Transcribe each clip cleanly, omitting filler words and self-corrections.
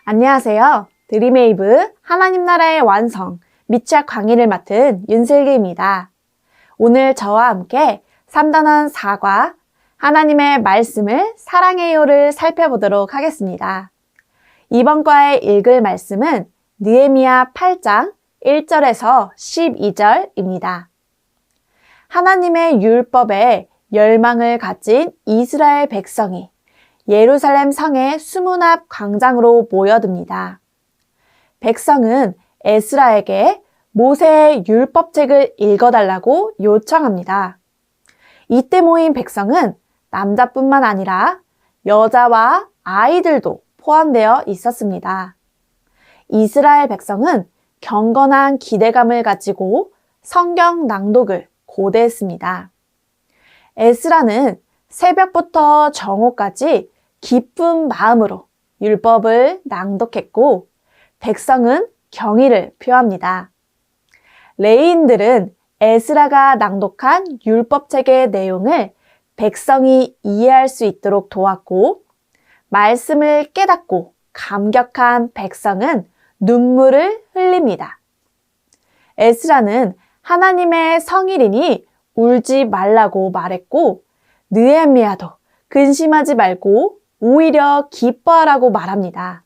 안녕하세요. 드림웨이브 하나님 나라의 완성 미취학 강의를 맡은 윤슬기입니다. 오늘 저와 함께 3단원 4과 하나님의 말씀을 사랑해요를 살펴보도록 하겠습니다. 이번 과에 읽을 말씀은 느헤미야 8장 1절에서 12절입니다. 하나님의 율법에 열망을 가진 이스라엘 백성이 예루살렘 성의 수문앞 광장으로 모여듭니다. 백성은 에스라에게 모세의 율법책을 읽어달라고 요청합니다. 이때 모인 백성은 남자뿐만 아니라 여자와 아이들도 포함되어 있었습니다. 이스라엘 백성은 경건한 기대감을 가지고 성경 낭독을 고대했습니다. 에스라는 새벽부터 정오까지 기쁜 마음으로 율법을 낭독했고 백성은 경의를 표합니다. 레위인들은 에스라가 낭독한 율법책의 내용을 백성이 이해할 수 있도록 도왔고 말씀을 깨닫고 감격한 백성은 눈물을 흘립니다. 에스라는 하나님의 성일이니 울지 말라고 말했고 느헤미야도 근심하지 말고 오히려 기뻐하라고 말합니다.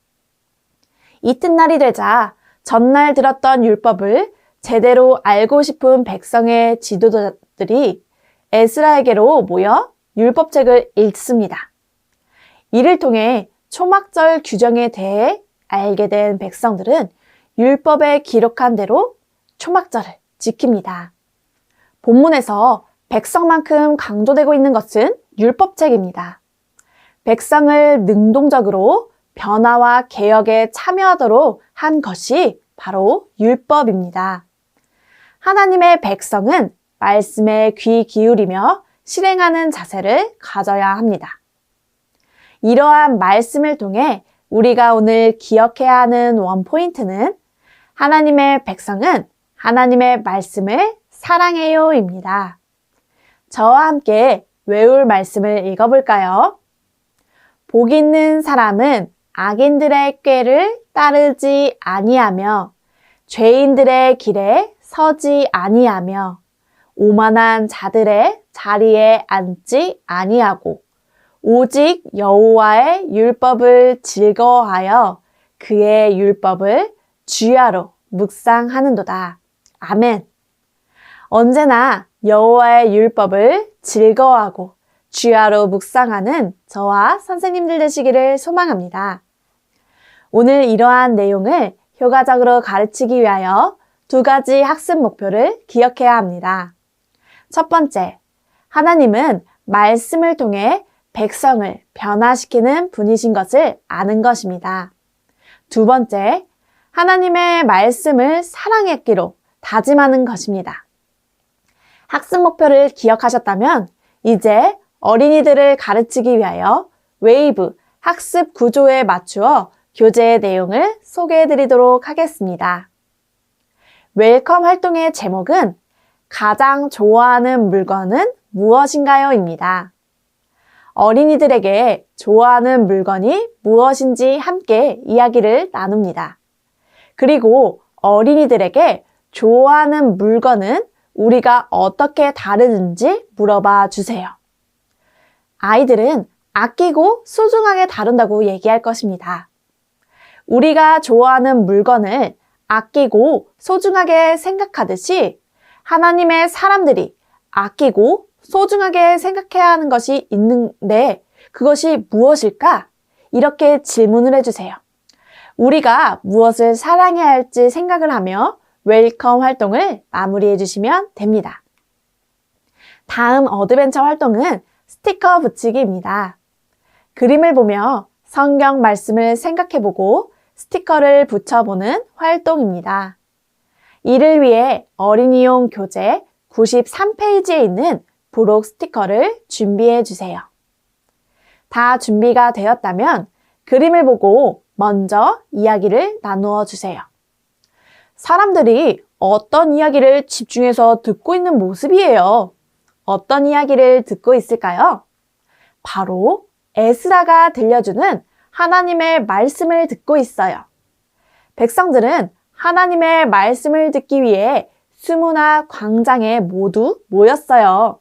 이튿날이 되자 전날 들었던 율법을 제대로 알고 싶은 백성의 지도자들이 에스라에게로 모여 율법책을 읽습니다. 이를 통해 초막절 규정에 대해 알게 된 백성들은 율법에 기록한 대로 초막절을 지킵니다. 본문에서 백성만큼 강조되고 있는 것은 율법책입니다. 백성을 능동적으로 변화와 개혁에 참여하도록 한 것이 바로 율법입니다. 하나님의 백성은 말씀에 귀 기울이며 실행하는 자세를 가져야 합니다. 이러한 말씀을 통해 우리가 오늘 기억해야 하는 원포인트는 하나님의 백성은 하나님의 말씀을 사랑해요입니다. 저와 함께 외울 말씀을 읽어볼까요? 복 있는 사람은 악인들의 꾀를 따르지 아니하며 죄인들의 길에 서지 아니하며 오만한 자들의 자리에 앉지 아니하고 오직 여호와의 율법을 즐거워하여 그의 율법을 주야로 묵상하는도다. 아멘. 언제나 여호와의 율법을 즐거워하고 주야로 묵상하는 저와 선생님들 되시기를 소망합니다. 오늘 이러한 내용을 효과적으로 가르치기 위하여 2가지 학습 목표를 기억해야 합니다. 첫 번째, 하나님은 말씀을 통해 백성을 변화시키는 분이신 것을 아는 것입니다. 2번째, 하나님의 말씀을 사랑했기로 다짐하는 것입니다. 학습 목표를 기억하셨다면 이제 어린이들을 가르치기 위하여 웨이브 학습 구조에 맞추어 교재의 내용을 소개해 드리도록 하겠습니다. 웰컴 활동의 제목은 가장 좋아하는 물건은 무엇인가요? 입니다. 어린이들에게 좋아하는 물건이 무엇인지 함께 이야기를 나눕니다. 그리고 어린이들에게 좋아하는 물건은 우리가 어떻게 다루는지 물어봐 주세요. 아이들은 아끼고 소중하게 다룬다고 얘기할 것입니다. 우리가 좋아하는 물건을 아끼고 소중하게 생각하듯이 하나님의 사람들이 아끼고 소중하게 생각해야 하는 것이 있는데 그것이 무엇일까? 이렇게 질문을 해주세요. 우리가 무엇을 사랑해야 할지 생각을 하며 웰컴 활동을 마무리해 주시면 됩니다. 다음 어드벤처 활동은 스티커 붙이기입니다. 그림을 보며 성경 말씀을 생각해보고 스티커를 붙여보는 활동입니다. 이를 위해 어린이용 교재 93페이지에 있는 부록 스티커를 준비해 주세요. 다 준비가 되었다면 그림을 보고 먼저 이야기를 나누어 주세요. 사람들이 어떤 이야기를 집중해서 듣고 있는 모습이에요. 어떤 이야기를 듣고 있을까요? 바로 에스라가 들려주는 하나님의 말씀을 듣고 있어요. 백성들은 하나님의 말씀을 듣기 위해 수무나 광장에 모두 모였어요.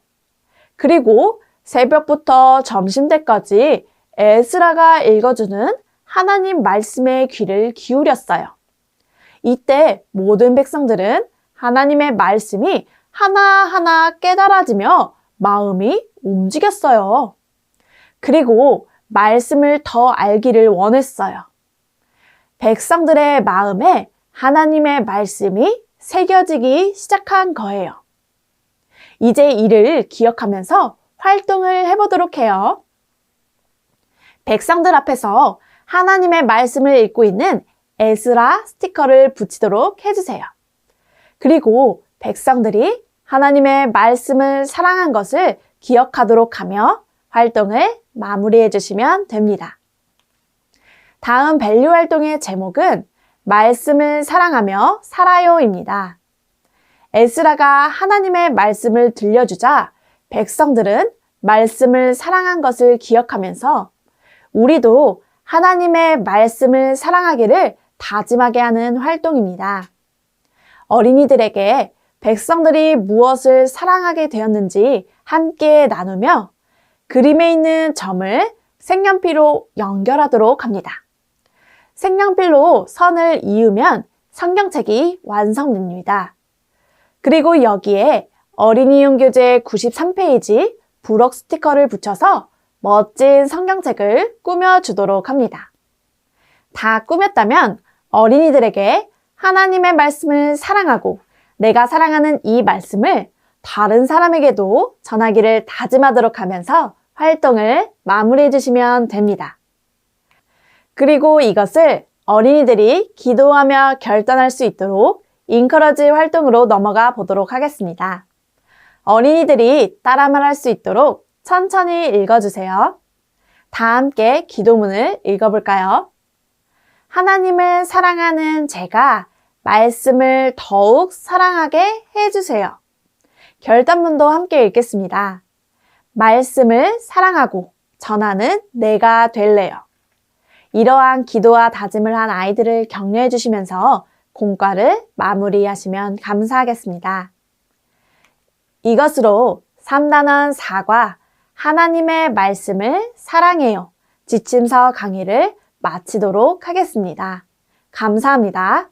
그리고 새벽부터 점심때까지 에스라가 읽어주는 하나님 말씀에 귀를 기울였어요. 이때 모든 백성들은 하나님의 말씀이 하나하나 깨달아지며 마음이 움직였어요. 그리고 말씀을 더 알기를 원했어요. 백성들의 마음에 하나님의 말씀이 새겨지기 시작한 거예요. 이제 이를 기억하면서 활동을 해보도록 해요. 백성들 앞에서 하나님의 말씀을 읽고 있는 에스라 스티커를 붙이도록 해주세요. 그리고 백성들이 하나님의 말씀을 사랑한 것을 기억하도록 하며 활동을 마무리해 주시면 됩니다. 다음 밸류 활동의 제목은 말씀을 사랑하며 살아요입니다. 에스라가 하나님의 말씀을 들려주자 백성들은 말씀을 사랑한 것을 기억하면서 우리도 하나님의 말씀을 사랑하기를 다짐하게 하는 활동입니다. 어린이들에게 백성들이 무엇을 사랑하게 되었는지 함께 나누며 그림에 있는 점을 색연필로 연결하도록 합니다. 색연필로 선을 이으면 성경책이 완성됩니다. 그리고 여기에 어린이용 교재 93페이지 부럭 스티커를 붙여서 멋진 성경책을 꾸며주도록 합니다. 다 꾸몄다면 어린이들에게 하나님의 말씀을 사랑하고 내가 사랑하는 이 말씀을 다른 사람에게도 전하기를 다짐하도록 하면서 활동을 마무리해 주시면 됩니다. 그리고 이것을 어린이들이 기도하며 결단할 수 있도록 인커러지 활동으로 넘어가 보도록 하겠습니다. 어린이들이 따라 말할 수 있도록 천천히 읽어주세요. 다 함께 기도문을 읽어볼까요? 하나님을 사랑하는 제가 말씀을 더욱 사랑하게 해주세요. 결단문도 함께 읽겠습니다. 말씀을 사랑하고 전하는 내가 될래요. 이러한 기도와 다짐을 한 아이들을 격려해 주시면서 공과를 마무리하시면 감사하겠습니다. 이것으로 3단원 4과 하나님의 말씀을 사랑해요. 지침서 강의를 마치도록 하겠습니다. 감사합니다.